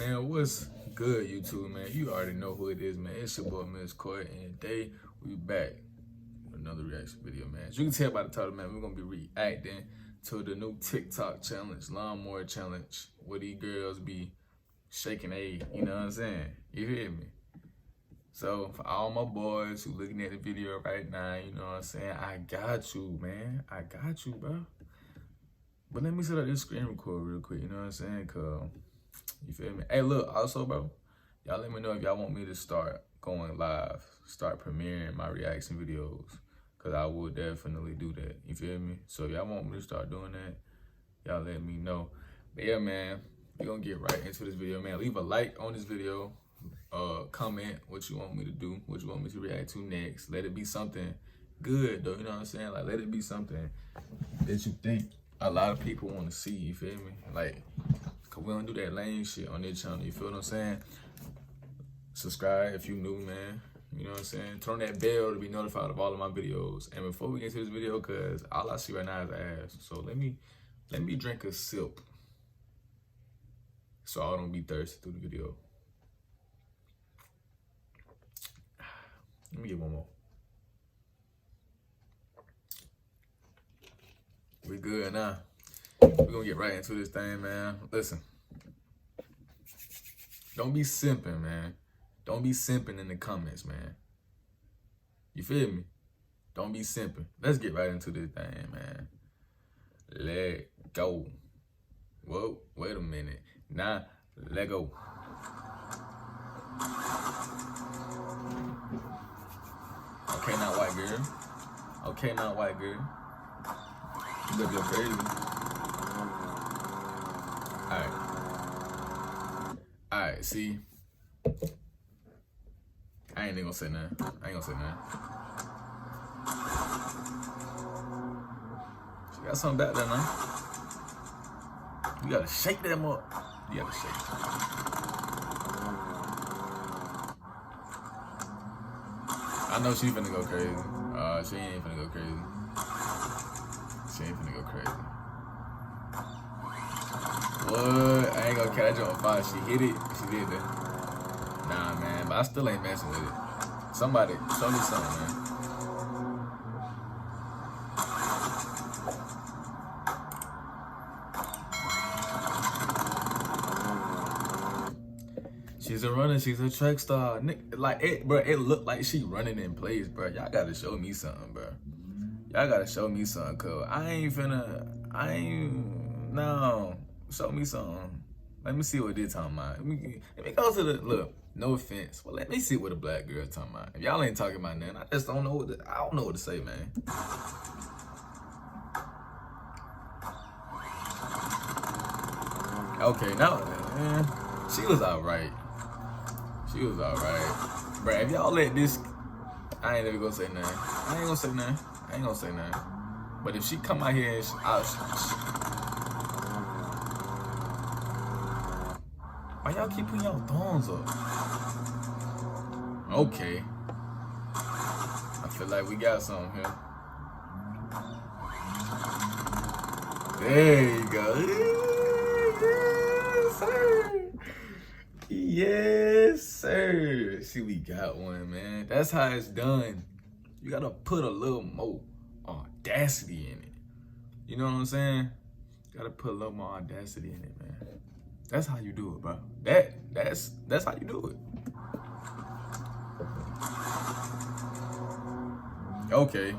Man, what's good, YouTube, man? You already know who it is, man. It's your boy, Mixedkhor, and today we back with another reaction video, man. As you can tell by the title, man, we're gonna be reacting to the new Tik Tok challenge, Lawnmower challenge, where these girls be shaking you know what I'm saying? You hear me? So for all my boys who looking at the video right now, you know what I'm saying? I got you, man. I got you, bro. But let me set up this screen record real quick, you know what I'm saying? Cause you feel me? Hey, look, also, bro, y'all let me know if y'all want me to start going live, start premiering my reaction videos, because I will definitely do that. You feel me? So if y'all want me to start doing that, y'all let me know. But yeah, man, we're going to get right into this video, man. Leave a like on this video. Comment what you want me to do, what you want me to react to next. Let it be something good, though, you know what I'm saying? Like, let it be something that you think a lot of people want to see, you feel me? Like, cause we don't do that lame shit on this channel, you feel what I'm saying? Subscribe if you new, man. You know what I'm saying? Turn that bell to be notified of all of my videos. And before we get to this video, cause all I see right now is ass. So let me drink a sip, so I don't be thirsty through the video. Let me get one more. We good now. We're gonna get right into this thing, man. Listen. Don't be simping, man. Don't be simping in the comments, man. You feel me? Don't be simping. Let's get right into this thing, man. Let go. Whoa, wait a minute. Nah, let go. Okay, not white girl. Okay, not white girl. You better go crazy. Alright, see. I ain't even gonna say nothing. She got something back there now. You gotta shake them up. You gotta shake them. I know she finna go crazy. She ain't finna go crazy. She ain't finna go crazy. What? I ain't gonna catch her on fire. She hit it. She did that. Nah, man. But I still ain't messing with it. Somebody, show me something, man. She's a runner. She's a track star. Like, it looked like she running in place, bro. Y'all gotta show me something, bro. Y'all gotta show me something, cuz no. Show me something. Let me see what they're talking about. Let me go to the, look, no offense, but let me see what a black girl talking about. If y'all ain't talking about nothing, I just don't know I don't know what to say, man. Okay, now, man, she was alright. She was alright. Bro, if y'all let this, I ain't never gonna say nothing. I ain't gonna say nothing. But if she come out here and why y'all keep putting y'all thumbs up? Okay. I feel like we got something here. There you go. Yes, sir. Yes, sir. See, we got one, man. That's how it's done. You gotta put a little more audacity in it. You know what I'm saying? You gotta put a little more audacity in it, man. That's how you do it, bro. That's how you do it. Okay.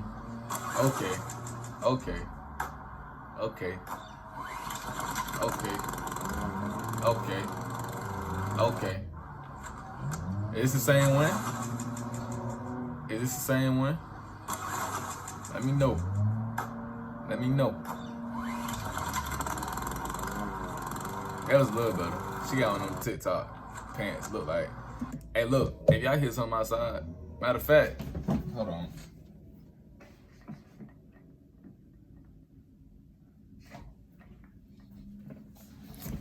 Is this the same one? Is this the same one? Let me know. Let me know. That was a little better. She got on them TikTok pants, look like. Hey, look, if y'all hear something outside, matter of fact, hold on.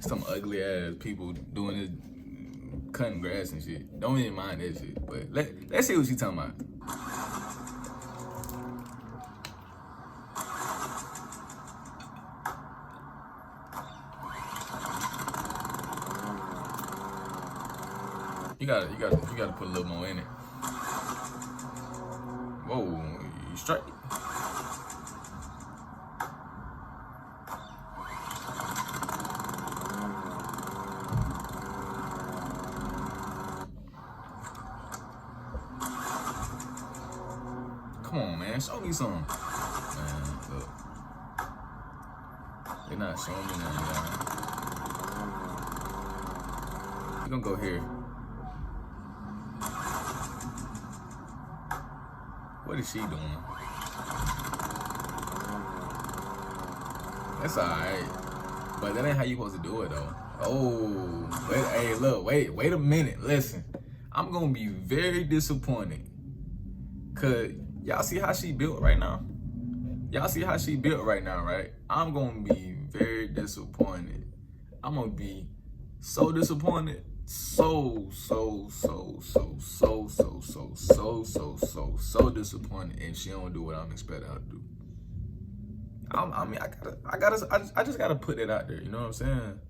Some ugly ass people doing this, cutting grass and shit. Don't even mind that shit. But let's see what she talking about. You gotta put a little more in it. Whoa, you straight? Come on, man, show me something. Man, look. They're not showing me nothing, y'all. We're gonna go here. What is she doing? That's alright. But that ain't how you supposed to do it though. Oh, wait, hey, look, wait a minute. Listen, I'm gonna be very disappointed. Cause y'all see how she built right now? Y'all see how she built right now, right? I'm gonna be very disappointed. I'm gonna be so disappointed. So disappointed, and she don't do what I'm expecting her to do. I just gotta put it out there. You know what I'm saying?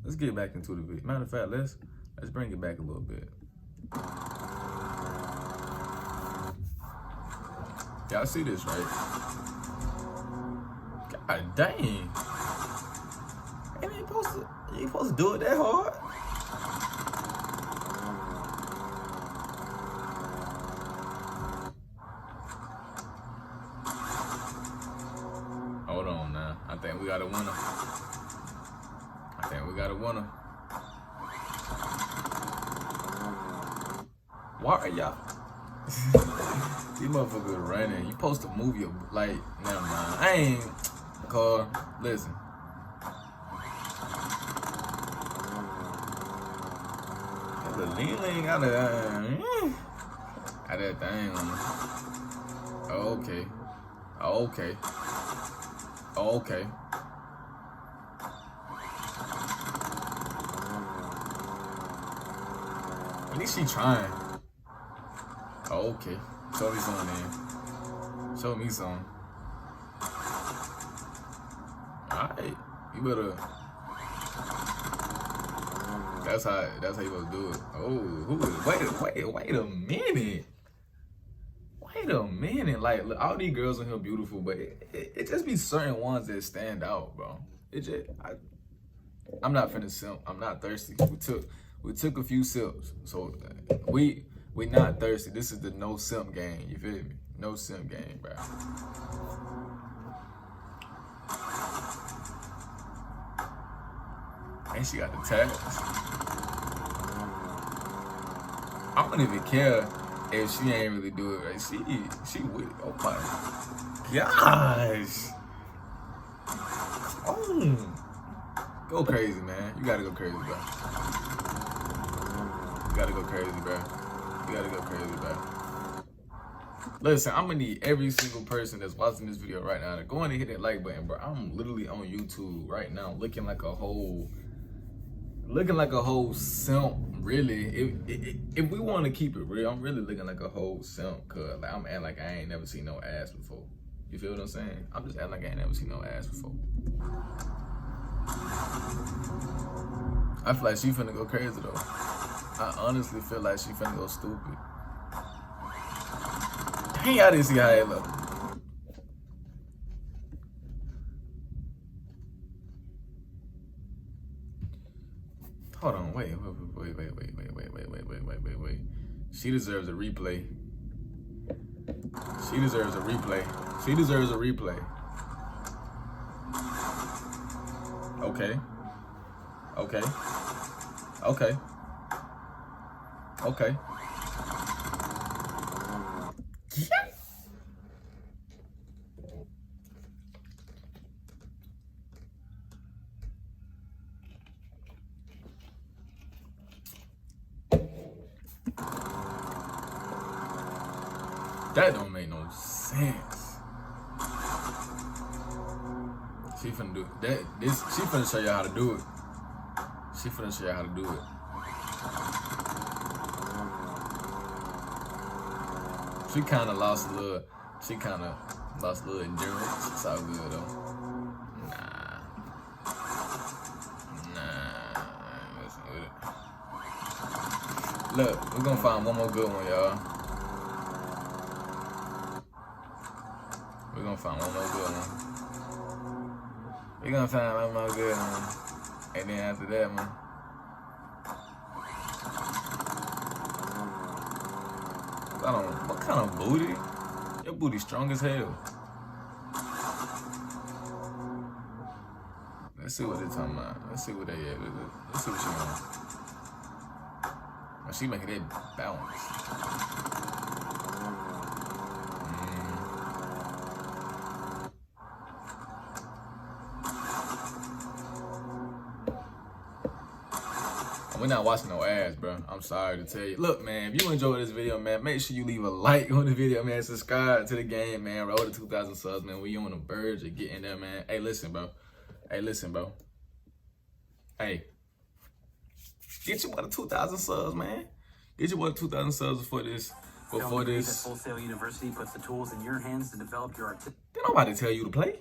Let's get back into the video. Matter of fact, let's bring it back a little bit. Y'all see this, right? God dang! And you ain't supposed to do it that hard. Hold on now. I think we got a winner. Why are y'all? These motherfuckers running. You supposed to move your, like, never mind. I ain't, Car, listen. The lean got that thing on it. Okay. At least she trying. Okay. Show me something, man. Show me something. Alright. You better. That's how you supposed to do it. Oh, wait a minute. Wait a minute. Like, look, all these girls in here beautiful, but it just be certain ones that stand out, bro. I'm not finna simp. I'm not thirsty. We took a few sips, so we not thirsty. This is the no simp game. You feel me? No simp game, bro. And she got the tags. I don't even care if she ain't really do it right. She with it. Oh my gosh. Come on. Go crazy, man. You gotta go crazy, bro. You gotta go crazy, bro. Listen, I'm gonna need every single person that's watching this video right now to go and hit that like button, bro. I'm literally on YouTube right now looking like a whole simp, really. If we want to keep it real, I'm really looking like a whole simp, cause like, I'm acting like I ain't never seen no ass before. You feel what I'm saying? I'm just acting like I ain't never seen no ass before. I feel like she finna go crazy though. I honestly feel like she finna go stupid. Dang, I didn't see how it look. Hold on, wait. She deserves a replay. Okay. Yeah. That don't make no sense. She finna do that. She finna show you how to do it. She kind of lost a little endurance. It's all good though. Nah, I ain't messing with it. Look, we're gonna find one more good one, y'all. We're gonna find one more good one. We're gonna find one more good one. And then after that, man. I don't know. What kind of booty? Your booty strong as hell. Let's see what they're talking about. Let's see what they at. Let's see what she want. Oh, she making it bounce. We're not watching no ass, bro. I'm sorry to tell you. Look, man, if you enjoyed this video, man, make sure you leave a like on the video, man. Subscribe to the game, man. Roll to 2,000 subs, man. We on the verge of getting there, man. Hey, listen, bro. Hey, get your boy to 2,000 subs, man. Get your boy to 2,000 subs before this. Wholesale University puts the tools in your hands to develop your artistic. Did nobody tell you to play?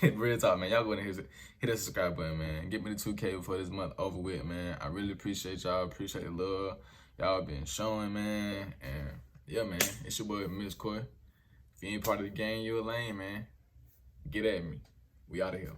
Real talk, man. Y'all go ahead and hit that subscribe button, man. Get me to 2K before this month over with, man. I really appreciate y'all. Appreciate the love y'all been showing, man. And yeah, man, it's your boy Mixedkhor. If you ain't part of the gang, you a lame, man. Get at me. We out of here.